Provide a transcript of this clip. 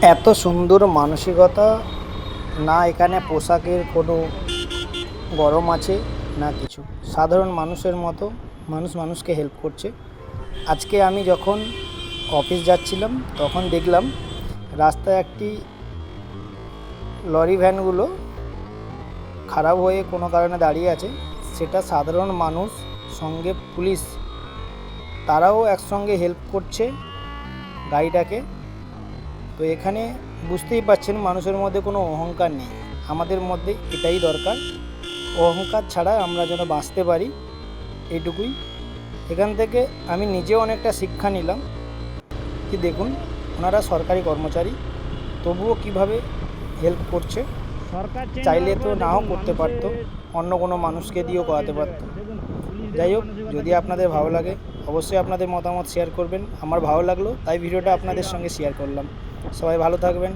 এত সুন্দর মানসিকতা, না এখানে পোশাকের কোনো গরম আছে না কিছু। সাধারণ মানুষের মতো মানুষ মানুষকে হেল্প করছে। আজকে আমি যখন অফিস যাচ্ছিলাম তখন দেখলাম রাস্তায় একটি লরি ভ্যানগুলো খারাপ হয়ে কোনো কারণে দাঁড়িয়ে আছে। সেটা সাধারণ মানুষ সঙ্গে পুলিশ তারাও একসঙ্গে হেল্প করছে গাড়িটাকে। তো এখানে বুঝতেই পারছেন মানুষের মধ্যে কোনো অহংকার নেই। আমাদের মধ্যে এটাই দরকার, অহংকার ছাড়া আমরা যেন বাঁচতে পারি, এইটুকুই। এখান থেকে আমি নিজেও অনেকটা শিক্ষা নিলাম কি দেখুন ওনারা সরকারি কর্মচারী, তবুও কিভাবে হেল্প করছে। চাইলে তো নাও করতে পারতো, অন্য কোনো মানুষকে দিয়েও করাতে পারতো। যাই হোক, যদি আপনাদের ভালো লাগে অবশ্যই আপনাদের মতামত শেয়ার করবেন। আমার ভালো লাগলো তাই ভিডিওটা আপনাদের সঙ্গে শেয়ার করলাম। সবাই ভালো থাকবেন।